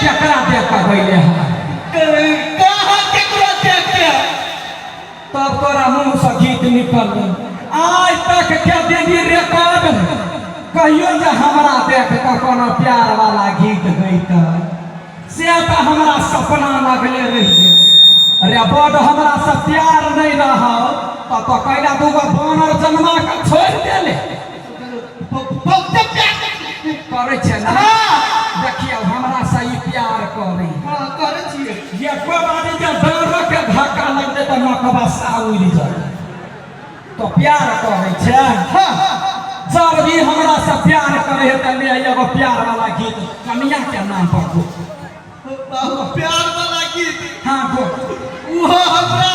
केकरा देख के गइले है कहाँ केकरा देख के तब तोरा मुंह से गीत निकल आज तक के देवी रिकॉर्ड कहियो जे हमरा देख के कोनो प्यार वाला गीत गईत से तो हमरा सपना लगले रही अरे बड़ हमरा से प्यार नहीं रहा तो कैला दूगो बानर जन्मा के छोड़ देले बहुते प्यार करे छे ना देखियो हमरा से ई प्यार करे हां करे छिए ये को बारी जे डर के धक्का लग दे त नकबा साउल जाए तो प्यार करे छे हां जब भी हमरा से प्यार करे है त ले एगो प्यार वाला गीत कन्या के नाम पर गो प्यार वाला गीत हां गो वो हमरा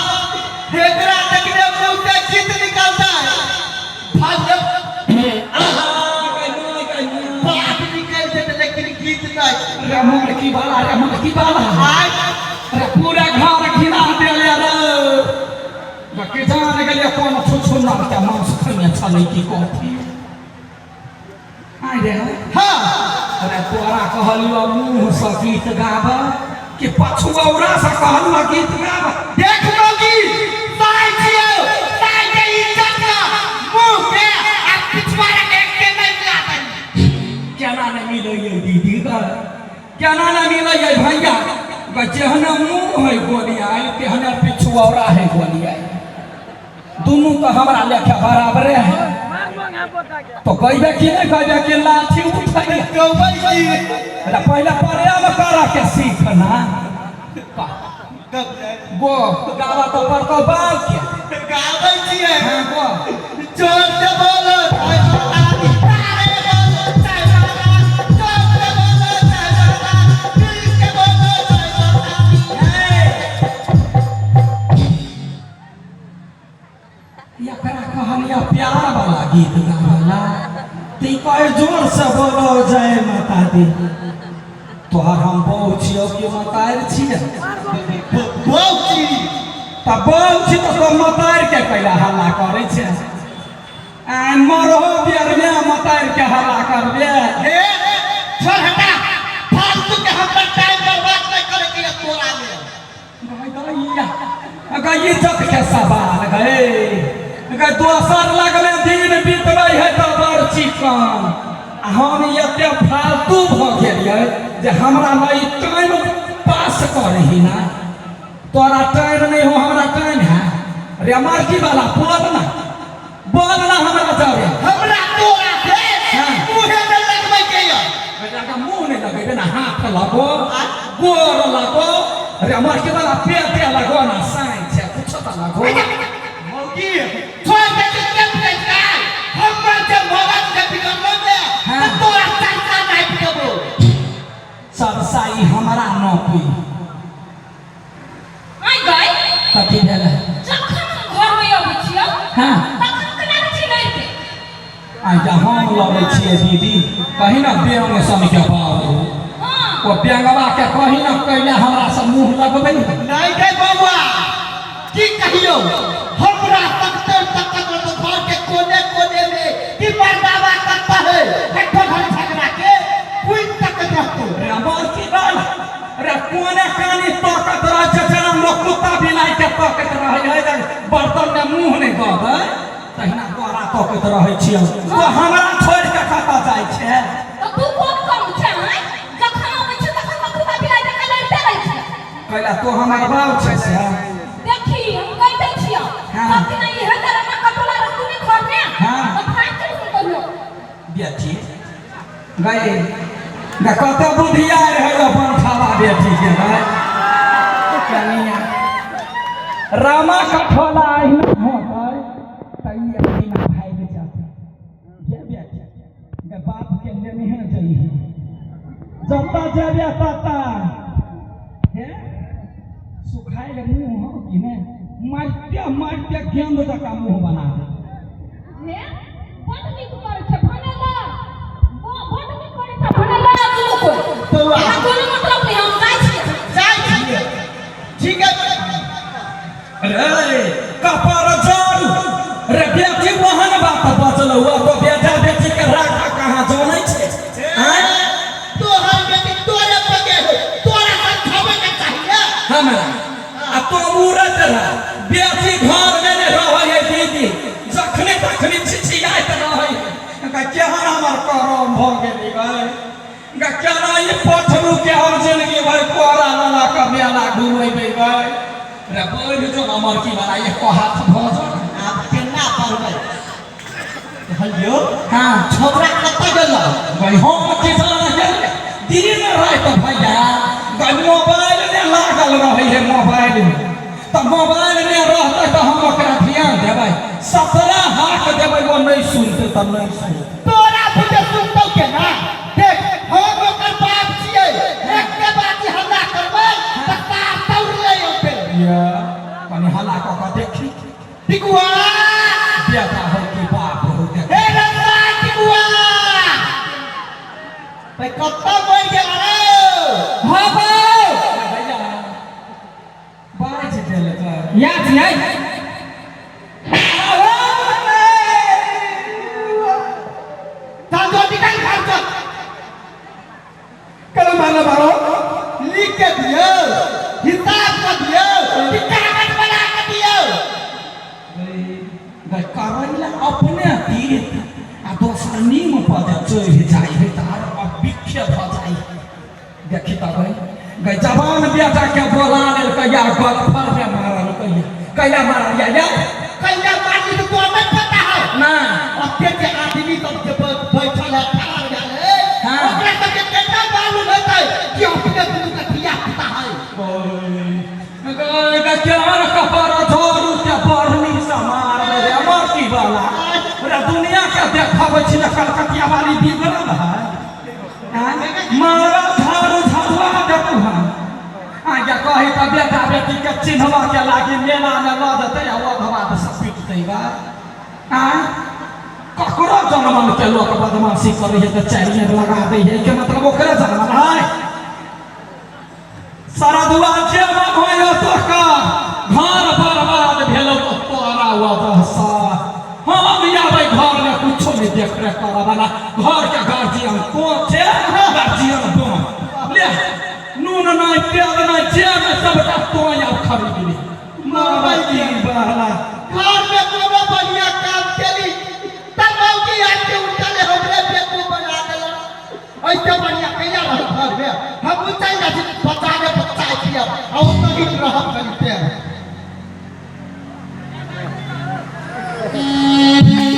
हेकरा देखने बहुते गीत निकलता है भाग बात निकल जाते लेकिन गीत नहीं रमण की बाला आज अरे पूरा घर घिना देले रे के जान गेले कोन छुछु ना के मांस खने छले की कथी आइ रे हां अरे तोरा कहलियो मुंह से गीत गाबा कि पछुआ से कहलियो गीत गाबा देख लो गीत साई छियो साई के इज्जत का मुंह पे आ पिछवाड़ा देख के नहीं मिलाता केना नहीं मिले ये दीदी का केना नहीं मिले ये भैया जेहना मुंह है गोलिया तेहना पिछुआ है गोलिया दोनों तो हमरा लेखा बराबर है तो कहबे कि नहीं कहबे कि लाठी उठाई कहबै की अरे पहले पर्याम करा के सीखना गो गावा तो पर को बाल के गाबै छियै हां गो जोर से बोलो तारे बोलो चाय वाला जोर से बोलो चाय वाला दिल के बोलो चाय या करा कहानिया प्यार वाला गीत गावला ती कहे जोर से बोलो जय माता दी तोहर हम बहु छियो कि मतार छियै बहुची तब बहु छी तो मतार के कैला हल्ला करे छे आ मरो बियर में मतार के हल्ला करबे हे छोड़ हटा फालतू के हमरा टाइम बर्बाद नहीं करे के तोरा में अगर इज्जत के सवाल गए अगर दोसर लगले दिन बीतबै है तो बड़ चिकन हम एते फालतू भ गेलियै जे हमरा नहीं टाइम पास करही ना तोरा टाइम नहीं हो हमरा टाइम है अरे मार्की वाला बोल ना हमरा जावे हमरा तोरा से हां मुंह में लगबै के या बेटा का मुंह नहीं लगे ना हाथ लगो गोर लगो अरे मार्की वाला पेट लगो ना साइन छे कुछ तो लगो मौगी छोड़ दे के प्लेट हमरा जब भगत के बिगड़लो में तो तोरा संसा नहीं पिटबो सरसाई हमरा न कोई आई गई कथी भेल जखन घर में अबै छियो हां तखन केना चिन्हैते आई जा हम लगे छिए दीदी कहीं ना बेंग सम के पाओ हां ओ बेंगवा के कहीं ना कहले हमरा से मुंह लगबै नहीं के बउआ की कहियो हमरा तक तो घर के कोने कोने में कि मर्दावा करता है हेठो घर झगड़ा के कोई तक रहतो अरे बोल की बात अरे कोने कानी ताकत रह जरा मकुता बिलाई के ताकत रह है बर्तन में मुंह नहीं दब तहिना द्वारा ताकत रहे छिए तो हमरा छोड़ के खाता जाय छे तो तू कोन कम छै हैं जखन अबै छै तखन मकुता बिलाई देख लड़ते रहै छै कहला तो हमर बाप छे से देखी हम कहि दै छियो हां कि नहीं है तेरा में कटोला रख तू नहीं घर में हां तो फाड़ के तुम कहियो बेटी गए न कत बुधिया रहे अपन खावा बेटी के भाई कनिया रामा कठोला अहिना होतै तई अहिना भाग जाते ये बेटी के बाप के लेने है जई जता जेबे तता हे सुखाए मुंह हो कि ने मारते गेंद जका मुंह बना दे हे बड़ नीक करे छै भनेला बड़ नीक करे छै भनेला दुनु को तो एना कोनो मतलब नहीं हम जाय छियै ठीक है अरे कपर जोड़ रे बेटी वहन बात बचल हुआ तो बेटा बेटी के राखा कहां जानै छै हैं तो हर बेटी तोरे पगे तो हमरा आ तो मूरत रह बेटी घर में ने रहै है दीदी जखने तखने छिछियाइत रहै का केहन हमर करम भ गेलै भाई का केना ई पथरू के हम जिंदगी भर कोरा लाला का मेला घुमैबे भाई रे बोल जो हमर की बड़ा एक हाथ भ जा आप केना करबै हलियो हां छोकरा कतऽ गेल भाई हम किसान गेल दिन रात भैया भाई मोबाइल में लागल रहै है मोबाइल में तो मोबाइल में रहते तो हम ओकरा ध्यान देबै 17 हाथ देबै वो नहीं सुनते तब नहीं सुनते तोरा बुझे सुनतौ केना देख हम ओकर बाप छियै एक के बात हल्ला करबै त तार तौर ले ओते या कनी हल्ला क के देखी टिकुआ बेटा हो कि बाप हो देख हे रंगा टिकुआ भाई कत्ता मर गेल रे हां भैया बाज देल कर या छियै तांजो निकाल खर्च कलम मारना बारो लिख के दियो हिसाब कर दियो कि कागज बना के दियो भाई करैला अपने तीर आ दोसर नीम पर चढ़ जाई है तार अब विख्य भ जाई देखी त भाई जवान बेटा के बोला लेल कहिया गप फर में मारल कहिया मारल या कहिया मारली तो नहीं पता है ना अब के आदमी सब के बैठल है ठाड़ गया है हाँ। ओकरा सब के केतना मालूम होतै कि अपने दुनू का किया पता है केहन कपर झोरू के बरनी से मार रे हमर की वाला पूरा दुनिया के देखाबै छी कलकतिया वाली बिगड़ल है मारा झाड़ू झड़वा देतु हम आगे कही त बेटा बेटी के चिन्हवा के लागी मेला में ल देतै आ वो भवा से पीटतै बा ककरो जन्मन के लोक बदमाशी करै है त चाहिए लगा दै है के मतलब ओकरे जन्म है सारा दुआ जे मन होय तो का घर बर्बाद भेलो तो तोरा वजह से हम आबै घर में कुछो नहीं देख रे करा वाला घर के गार्जियन को छे गार्जियन बन ले नून नहीं तेल नहीं जे में सबटा तो या खरीद ली मारबै की बहला घर में कोनो बढ़िया काम केली तब मौकी आके उठले हमरे बेकू बना देला ऐसे बढ़िया कहिया रह घर में हम चल जा बच्चा ने बच्चा किया और तभी रह